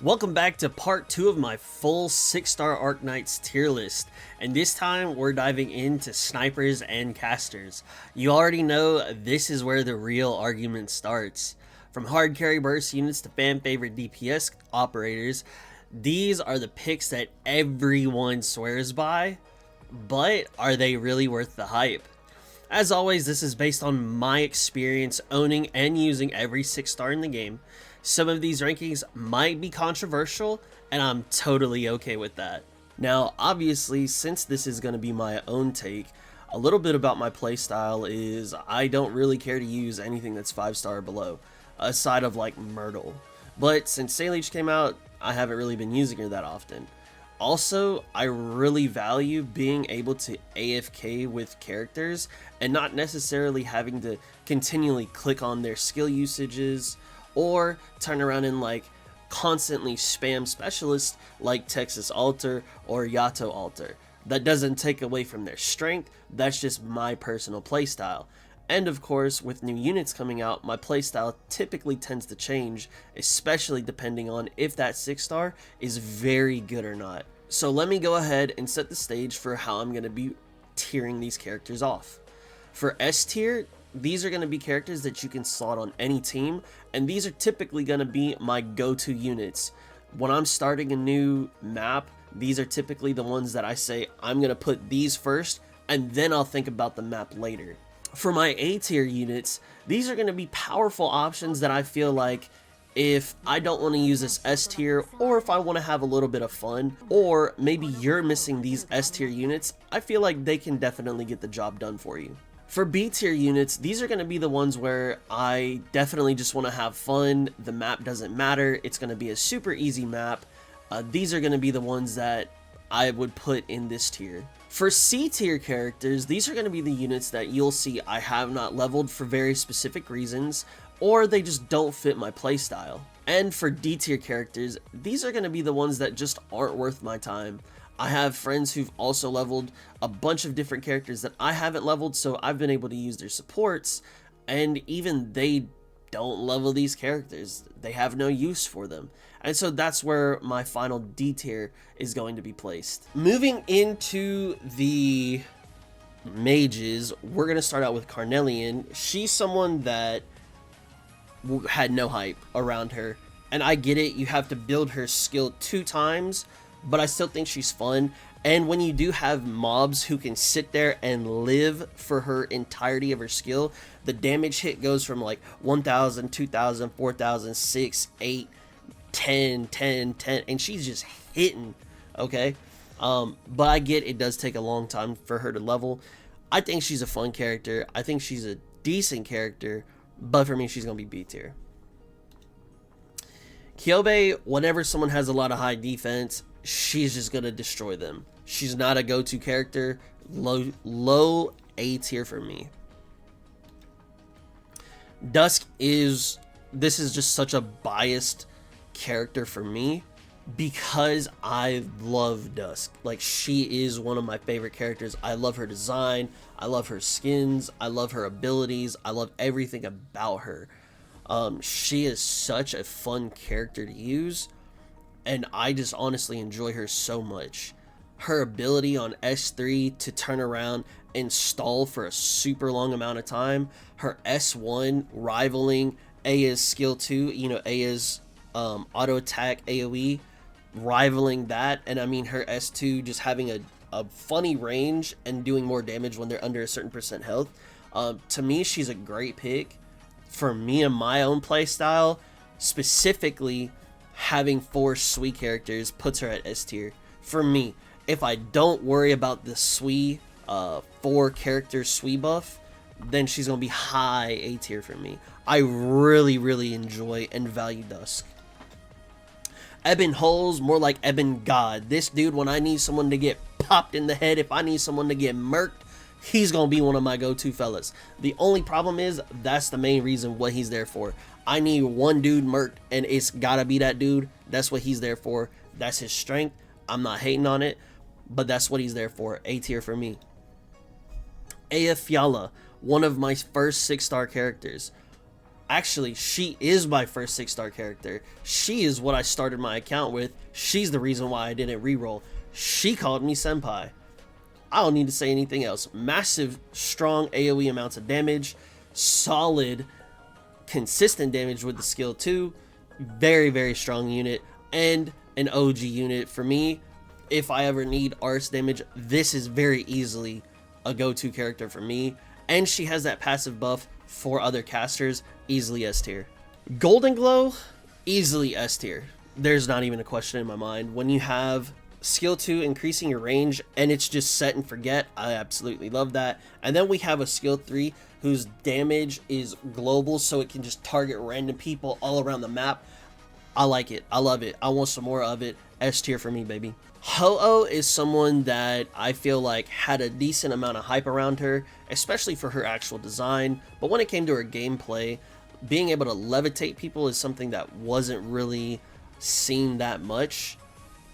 Welcome back to part 2 of my full 6-star Arknights tier list, and this time we're diving into snipers and casters. You already know this is where the real argument starts. From hard carry burst units to fan favorite DPS operators, these are the picks that everyone swears by, but are they really worth the hype? As always, this is based on my experience owning and using every 6-star in the game. Some of these rankings might be controversial, and I'm totally okay with that. Now, obviously, since this is going to be my own take, a little bit about my playstyle is I don't really care to use anything that's 5-star or below, aside of like Myrtle. But since Saleach came out, I haven't really been using her that often. Also, I really value being able to AFK with characters and not necessarily having to continually click on their skill usages or turn around and like constantly spam specialists like Texas Alter or Yato Alter. That doesn't take away from their strength, that's just my personal playstyle. And of course, with new units coming out, my playstyle typically tends to change, especially depending on if that 6-star is very good or not. So let me go ahead and set the stage for how I'm going to be tiering these characters off. For S tier, these are going to be characters that you can slot on any team, and these are typically going to be my go-to units. When I'm starting a new map, these are typically the ones that I say I'm going to put these first, and then I'll think about the map later. For my A tier units, these are going to be powerful options that I feel like if I don't want to use this S tier, or if I want to have a little bit of fun, or maybe you're missing these S tier units, I feel like they can definitely get the job done for you. For B tier units, these are going to be the ones where I definitely just want to have fun, the map doesn't matter, it's going to be a super easy map. These are going to be the ones that I would put in this tier. For C tier characters, these are going to be the units that you'll see I have not leveled for very specific reasons, or they just don't fit my playstyle. And for D tier characters, these are going to be the ones that just aren't worth my time. I have friends who've also leveled a bunch of different characters that I haven't leveled, so I've been able to use their supports, and even they don't level these characters. They have no use for them. And so that's where my final D tier is going to be placed. Moving into the mages, we're going to start out with Carnelian. She's someone that had no hype around her, and I get it, you have to build her skill 2 times, but I still think she's fun. And when you do have mobs who can sit there and live for her entirety of her skill, the damage hit goes from like 1000, 2000, 4000, 6, 8, 10, 10, 10, and she's just hitting, okay? But I get it does take a long time for her to level. I think she's a fun character. I think she's a decent character, but for me, she's going to be B tier. Kyobe, whenever someone has a lot of high defense, she's just going to destroy them. She's not a go-to character. Low A tier for me. Dusk this is just such a biased character for me because I love Dusk. Like, she is one of my favorite characters. I love her design. I love her skins. I love her abilities. I love everything about her. She is such a fun character to use, and I just honestly enjoy her so much. Her ability on S3 to turn around and stall for a super long amount of time, her S1 rivaling Aya's skill 2, you know, Aya's auto attack AoE, rivaling that, and I mean her S2 just having a funny range and doing more damage when they're under a certain percent health. To me, she's a great pick. For me and my own playstyle, specifically having 4 Sui characters puts her at S tier. For me, if I don't worry about the Sui 4 character Sui buff, then she's going to be high A tier for me. I really enjoy and value Dusk. Eben Holes, more like Eben God. This dude, when I need someone to get popped in the head, if I need someone to get murked, he's gonna be one of my go-to fellas. The only problem is that's the main reason what he's there for. I need one dude murked, and it's gotta be that dude. That's what he's there for. That's his strength. I'm not hating on it, but that's what he's there for. A tier for me. Aya Fiala, one of my first 6-star characters. Actually, she is my first 6-star character. She is what I started my account with. She's the reason why I didn't reroll. She called me senpai. I don't need to say anything else. Massive, strong AoE amounts of damage. Solid, consistent damage with the skill too. Very, very strong unit. And an OG unit. For me, if I ever need Ars damage, this is very easily a go-to character for me. And she has that passive buff for other casters. Easily S tier. Goldenglow, easily S tier. There's not even a question in my mind. When you have skill 2 increasing your range and it's just set and forget, I absolutely love that. And then we have a skill 3 whose damage is global, so it can just target random people all around the map. I like it. I love it. I want some more of it. S tier for me, baby. Ho-Oh is someone that I feel like had a decent amount of hype around her, especially for her actual design. But when it came to her gameplay, being able to levitate people is something that wasn't really seen that much.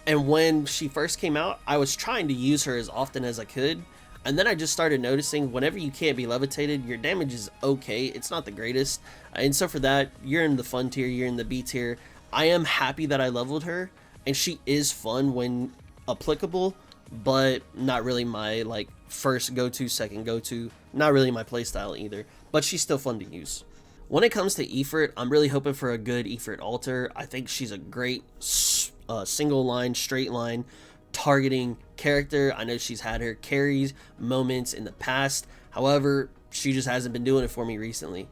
And when she first came out, I was trying to use her as often as I could. And then I just started noticing whenever you can't be levitated, your damage is okay. It's not the greatest. And so for that, you're in the fun tier, you're in the B tier. I am happy that I leveled her, and she is fun when applicable, but not really my like first go-to, second go-to. Not really my playstyle either, but she's still fun to use. When it comes to Ifrit, I'm really hoping for a good Ifrit Alter. I think she's a great single line, straight line targeting character. I know she's had her carries moments in the past. However, she just hasn't been doing it for me recently.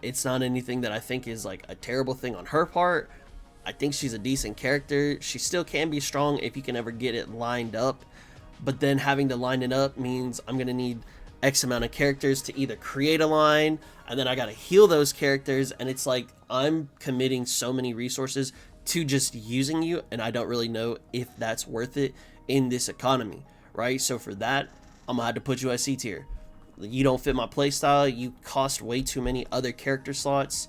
It's not anything that I think is like a terrible thing on her part. I think she's a decent character. She still can be strong if you can ever get it lined up. But then having to line it up means I'm going to need X amount of characters to either create a line, and then I got to heal those characters. And it's like I'm committing so many resources to just using you, and I don't really know if that's worth it in this economy, right? So for that, I'm going to have to put you at C tier. You don't fit my playstyle. You cost way too many other character slots.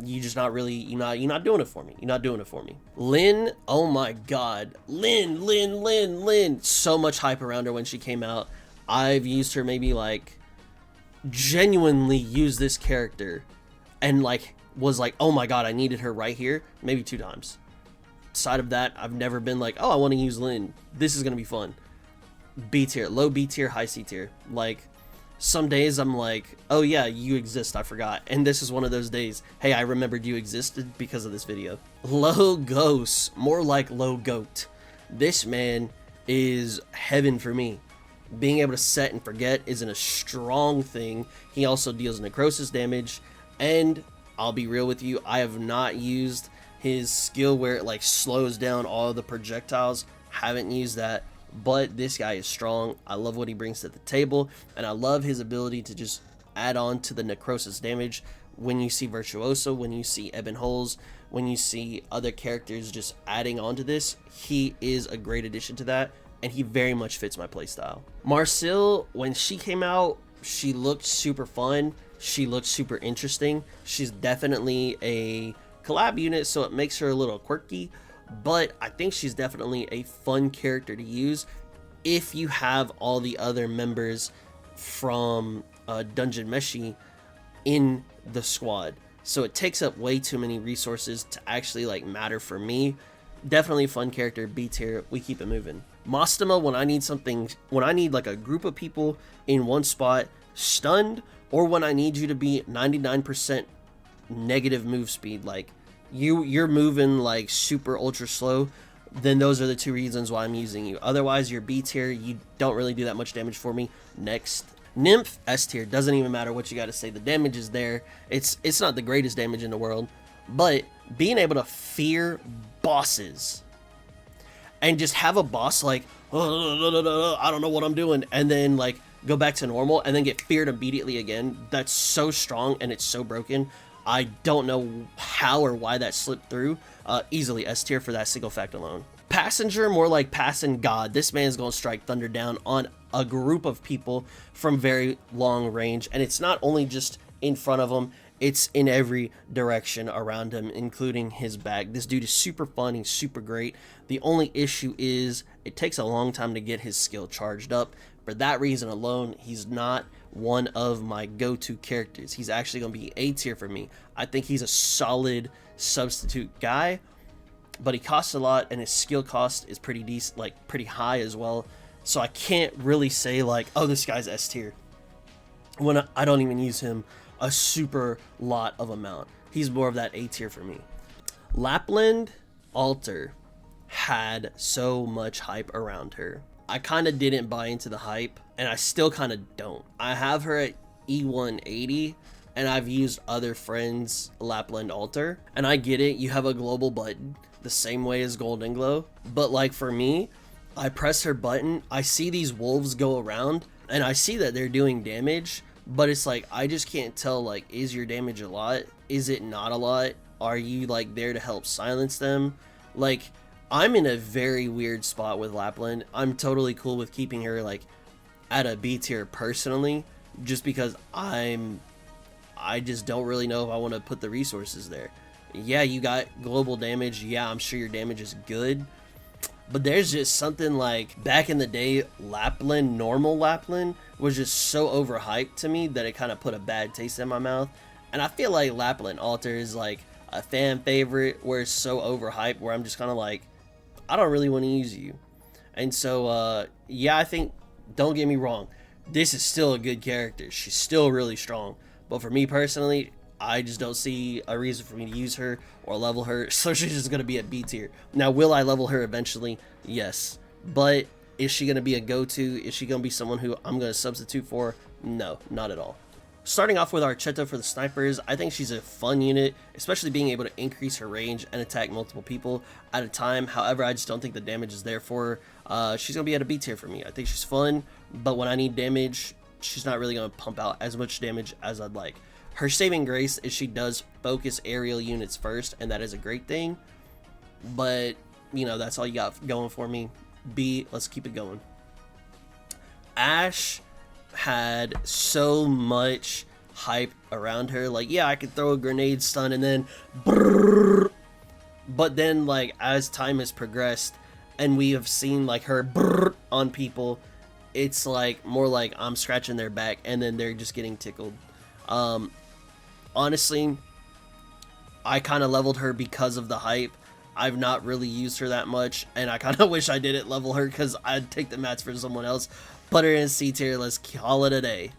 You just not really, you're not doing it for me. You're not doing it for me. Lyn, oh my god. Lyn. So much hype around her when she came out. I've used her maybe like, genuinely used this character and like, was like, oh my god, I needed her right here. Maybe 2 times. Side of that, I've never been like, oh, I want to use Lyn. This is going to be fun. B tier, low B tier, high C tier. Like, some days I'm like, oh yeah, you exist, I forgot. And this is one of those days, hey, I remembered you existed because of this video. Low Ghost, more like low goat. This man is heaven for me. Being able to set and forget isn't a strong thing. He also deals necrosis damage, and I'll be real with you, I have not used his skill where it like slows down all the projectiles. Haven't used that. But this guy is strong. I love what he brings to the table, and I love his ability to just add on to the necrosis damage. When you see Virtuoso, when you see Ebon Holes, when you see other characters just adding on to this, he is a great addition to that, and he very much fits my playstyle. Marcel, when she came out, she looked super fun. She looked super interesting. She's definitely a collab unit, so it makes her a little quirky. But I think she's definitely a fun character to use if you have all the other members from Dungeon Meshi in the squad. So it takes up way too many resources to actually like matter for me. Definitely a fun character, B tier, we keep it moving. Mastema, when I need like a group of people in one spot stunned, or when I need you to be 99% negative move speed, like you're moving like super ultra slow, then those are the 2 reasons why I'm using you. Otherwise, you're B tier, you don't really do that much damage for me. Next. Nymph, S tier, doesn't even matter what you got to say, the damage is there. It's not the greatest damage in the world, but being able to fear bosses and just have a boss like, oh, I don't know what I'm doing, and then like go back to normal and then get feared immediately again, that's so strong and it's so broken. I don't know how or why that slipped through. Easily S tier for that single fact alone. Passenger, more like passing god. This man's gonna strike thunder down on a group of people from very long range, and it's not only just in front of him, it's in every direction around him, including his back. This dude is super fun, he's super great. The only issue is it takes a long time to get his skill charged up. For that reason alone, he's not one of my go-to characters. He's actually going to be A tier for me. I think he's a solid substitute guy, but he costs a lot and his skill cost is pretty decent, like pretty high as well. So I can't really say like, oh, this guy's S tier when I don't even use him a super lot of amount. He's more of that A tier for me. Lappland Alter had so much hype around her. I kind of didn't buy into the hype, and I still kind of don't. I have her at E180, and I've used other friends' Lappland Alter, and I get it, you have a global button, the same way as Goldenglow, but like for me, I press her button, I see these wolves go around, and I see that they're doing damage, but it's like, I just can't tell, like, is your damage a lot? Is it not a lot? Are you like there to help silence them? Like, I'm in a very weird spot with Lappland. I'm totally cool with keeping her like at a B tier personally, just because I just don't really know if I want to put the resources there. Yeah, you got global damage. Yeah, I'm sure your damage is good, but there's just something like back in the day, Lappland, normal Lappland was just so overhyped to me that it kind of put a bad taste in my mouth. And I feel like Lappland Alter is like a fan favorite where it's so overhyped where I'm just kind of like, I don't really want to use you. And so, yeah, I think, don't get me wrong, this is still a good character. She's still really strong. But for me personally, I just don't see a reason for me to use her or level her. So she's just going to be at B tier. Now, will I level her eventually? Yes. But is she going to be a go-to? Is she going to be someone who I'm going to substitute for? No, not at all. Starting off with Archeto for the snipers, I think she's a fun unit, especially being able to increase her range and attack multiple people at a time. However, I just don't think the damage is there for her. She's going to be at a B tier for me. I think she's fun, but when I need damage, she's not really going to pump out as much damage as I'd like. Her saving grace is she does focus aerial units first, and that is a great thing. But, you know, that's all you got going for me. B, let's keep it going. Ashe had so much hype around her, like, yeah, I could throw a grenade stun and then brrr. But then, like, as time has progressed and we have seen like her brrr on people, it's like more like I'm scratching their back and then they're just getting tickled. Honestly, I kind of leveled her because of the hype. I've not really used her that much, and I kind of wish I didn't level her because I'd take the mats for someone else. Put her in C tier, let's call it a day.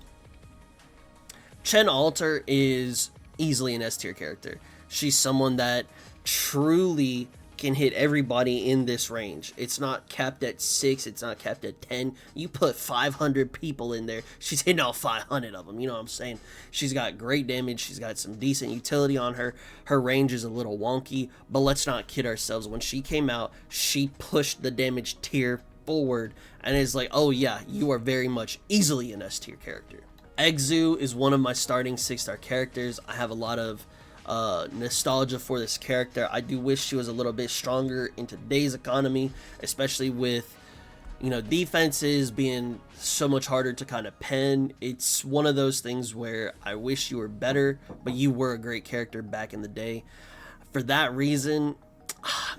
Chen Alter is easily an S tier character. She's someone that truly can hit everybody in this range. It's not capped at 6, it's not capped at 10. You put 500 people in there, she's hitting all 500 of them, you know what I'm saying? She's got great damage, she's got some decent utility on her. Her range is a little wonky, but let's not kid ourselves. When she came out, she pushed the damage tier forward, and it's like, oh yeah, you are very much easily an S tier character. Exu is one of my starting 6-star characters. I have a lot of nostalgia for this character. I do wish she was a little bit stronger in today's economy, especially with, you know, defenses being so much harder to kind of pen. It's one of those things where I wish you were better, but you were a great character back in the day. For that reason,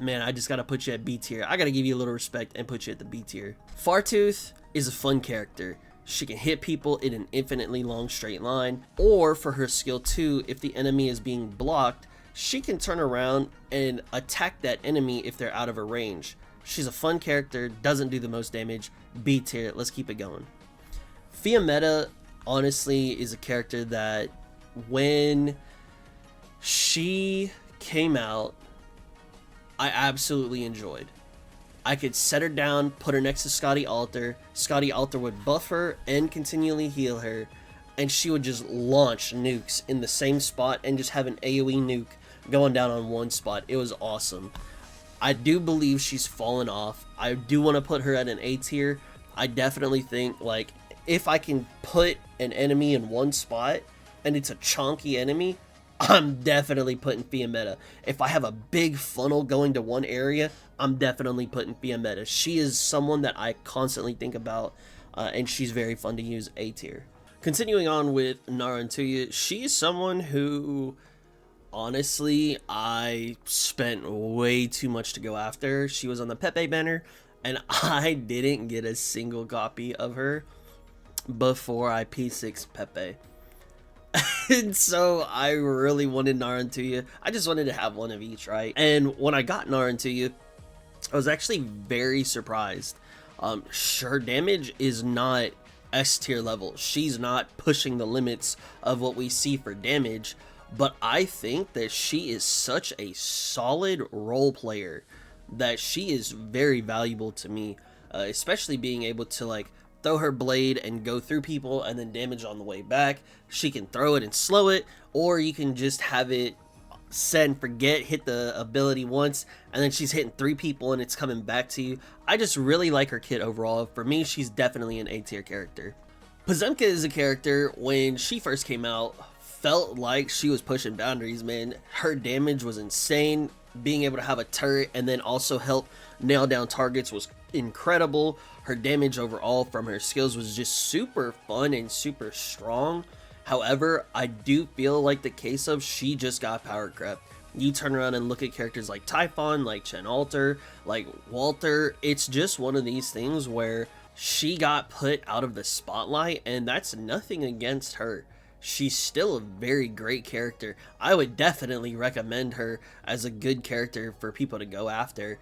man, I just gotta put you at B tier. I gotta give you a little respect and put you at the B tier. Fartooth is a fun character. She can hit people in an infinitely long straight line, or for her skill 2, if the enemy is being blocked, she can turn around and attack that enemy if they're out of her range. She's a fun character, doesn't do the most damage. B tier, let's keep it going. Fiametta, honestly, is a character that when she came out, I absolutely enjoyed. I could set her down, put her next to Scotty Alter. Scotty Alter would buff her and continually heal her, and she would just launch nukes in the same spot and just have an AoE nuke going down on one spot. It was awesome. I do believe she's fallen off. I do want to put her at an A tier. I definitely think, like, if I can put an enemy in one spot and it's a chonky enemy, I'm definitely putting Fiametta. If I have a big funnel going to one area, I'm definitely putting Fiametta. She is someone that I constantly think about, and she's very fun to use. A tier. Continuing on with Narantuya, she is someone who, honestly, I spent way too much to go after. She was on the Pepe banner, and I didn't get a single copy of her. before I P6 Pepe. And so I really wanted Narantuya. I just wanted to have one of each, right? And when I got Narantuya, I was actually very surprised. Her damage is not S tier level. She's not pushing the limits of what we see for damage, but I think that she is such a solid role player that she is very valuable to me, especially being able to like throw her blade and go through people and then damage on the way back. She can throw it and slow it, or you can just have it set and forget, hit the ability once, and then she's hitting 3 people and it's coming back to you. I just really like her kit overall. For me, she's definitely an A tier character. Pozemka is a character, when she first came out, felt like she was pushing boundaries, man. Her damage was insane. Being able to have a turret and then also help nail down targets was incredible. Her damage overall from her skills was just super fun and super strong. However, I do feel like the case of she just got power crept. You turn around and look at characters like Typhon, like Chen Alter, like Walter. It's just one of these things where she got put out of the spotlight, and that's nothing against her. She's still a very great character. I would definitely recommend her as a good character for people to go after.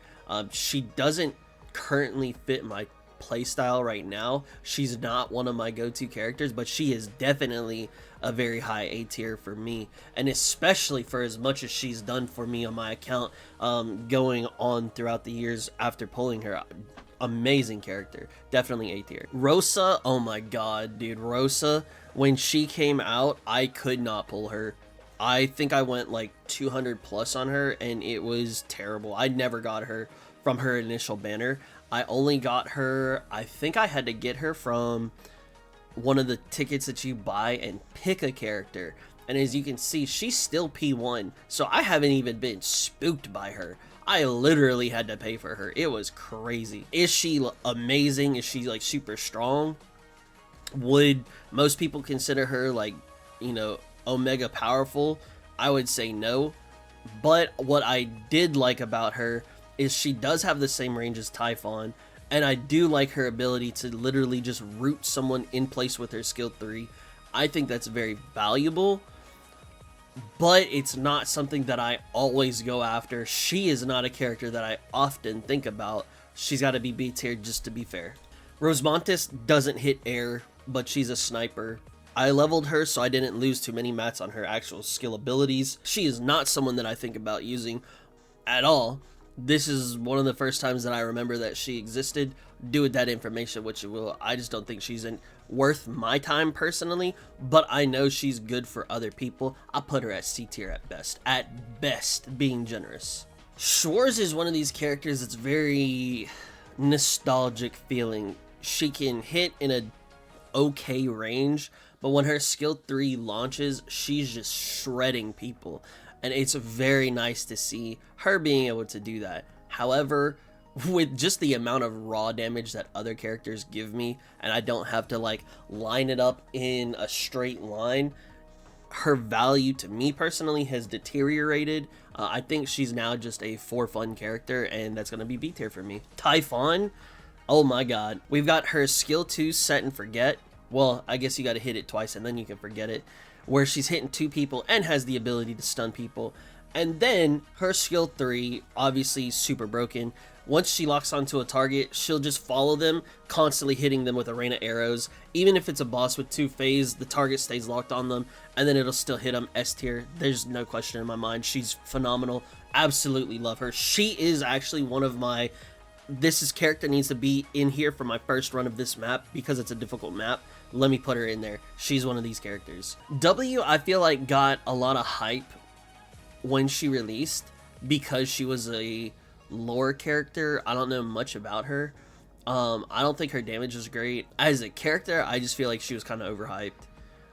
She doesn't currently fit my playstyle right now. She's not one of my go-to characters, but she is definitely a very high A tier for me, and especially for as much as she's done for me on my account, going on throughout the years after pulling her. Amazing character, definitely A tier. Rosa, oh my god, dude, Rosa, when she came out, I could not pull her. I think I went like 200 plus on her, and it was terrible. I never got her from her initial banner. I only got her, I think I had to get her from one of the tickets that you buy and pick a character. And as you can see, she's still P1, so I haven't even been spooked by her. I literally had to pay for her. It was crazy. Is she amazing? Is she like super strong? Would most people consider her like, you know, Omega powerful? I would say no. But what I did like about her is she does have the same range as Typhon, and I do like her ability to literally just root someone in place with her skill 3. I think that's very valuable, but it's not something that I always go after. She is not a character that I often think about. She's got to be B tier just to be fair. Rosemontis doesn't hit air, but she's a sniper. I leveled her so I didn't lose too many mats on her actual skill abilities. She is not someone that I think about using at all. This is one of the first times that I remember that she existed. Do with that information what you will. I just don't think she's worth my time personally, but I know she's good for other people. I'll put her at C tier at best. At best, being generous. Schwarz is one of these characters that's very nostalgic feeling. She can hit in a okay range, but when her skill 3 launches, she's just shredding people. And it's very nice to see her being able to do that. However, with just the amount of raw damage that other characters give me, and I don't have to like line it up in a straight line, her value to me personally has deteriorated. I think she's now just a for fun character, and that's going to be B tier for me. Typhon, oh my god. We've got her skill 2 set and forget. Well, I guess you got to hit it twice and then you can forget it, where she's hitting 2 people and has the ability to stun people. And then her skill 3, obviously super broken. Once she locks onto a target, she'll just follow them, constantly hitting them with arena arrows. Even if it's a boss with 2 phase, the target stays locked on them, and then it'll still hit them. S tier. There's no question in my mind. She's phenomenal. Absolutely love her. She is actually one of my... This character needs to be in here for my first run of this map because it's a difficult map. Let me put her in there. She's one of these characters. W, I feel like, got a lot of hype when she released because she was a lore character. I don't know much about her. I don't think her damage was great. As a character, I just feel like she was kind of overhyped.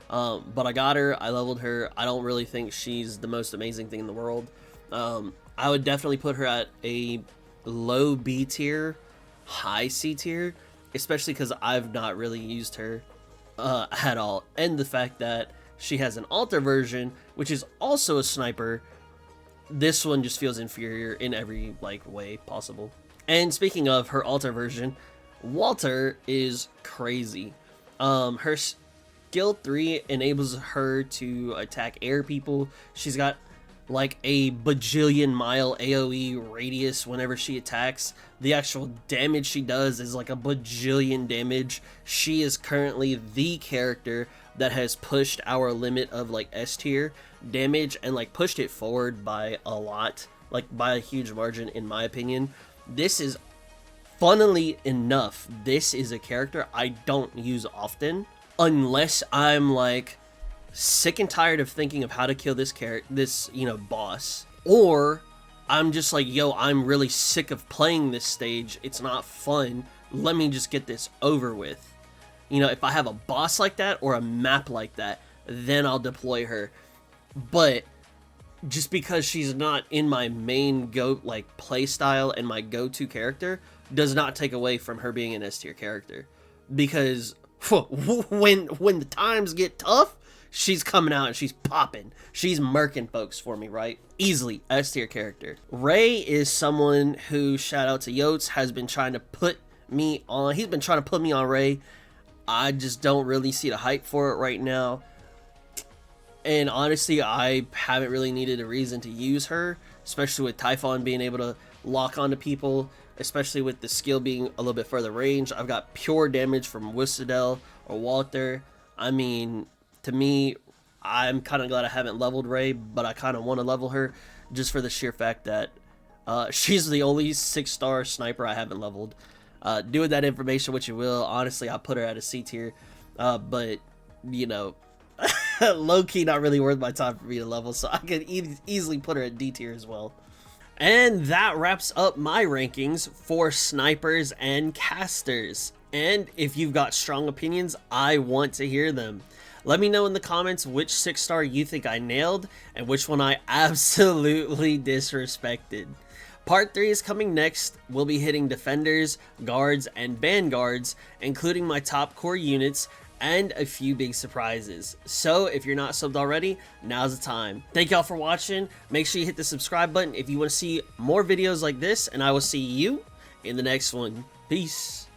But I got her. I leveled her. I don't really think she's the most amazing thing in the world. I would definitely put her at a low B tier, high C tier, especially because I've not really used her at all. And the fact that she has an alter version, which is also a sniper, this one just feels inferior in every way possible. And speaking of her alter version, Walter is crazy. Her skill 3 enables her to attack air people. She's got like a bajillion mile AoE radius whenever she attacks. The actual damage she does is like a bajillion damage. She is currently the character that has pushed our limit of like S tier damage and like pushed it forward by a lot, like by a huge margin in my opinion. This is, funnily enough, this is a character I don't use often unless I'm like sick and tired of thinking of how to kill this boss, or I'm just like, yo, I'm really sick of playing this stage, it's not fun, let me just get this over with. You know, if I have a boss like that or a map like that, then I'll deploy her. But just because she's not in my main play style and my go-to character does not take away from her being an S tier character, because when the times get tough, she's coming out and she's popping. She's murking folks for me, right? Easily S tier character. Ray is someone who, shout out to Yotes, has been trying to put me on. He's been trying to put me on Ray. I just don't really see the hype for it right now. And honestly, I haven't really needed a reason to use her, especially with Typhon being able to lock onto people, especially with the skill being a little bit further range. I've got pure damage from Wustadel or Walter. I mean, to me, I'm kind of glad I haven't leveled Ray, but I kind of want to level her just for the sheer fact that she's the only 6-star sniper I haven't leveled. Do with that information what you will. Honestly, I put her at a C tier, but, you know, low-key not really worth my time for me to level, so I could easily put her at D tier as well. And that wraps up my rankings for snipers and casters. And if you've got strong opinions, I want to hear them. Let me know in the comments which 6-star you think I nailed and which one I absolutely disrespected. Part 3 is coming next. We'll be hitting defenders, guards, and vanguards, including my top core units and a few big surprises. So if you're not subbed already, now's the time. Thank y'all for watching. Make sure you hit the subscribe button if you want to see more videos like this, and I will see you in the next one. Peace.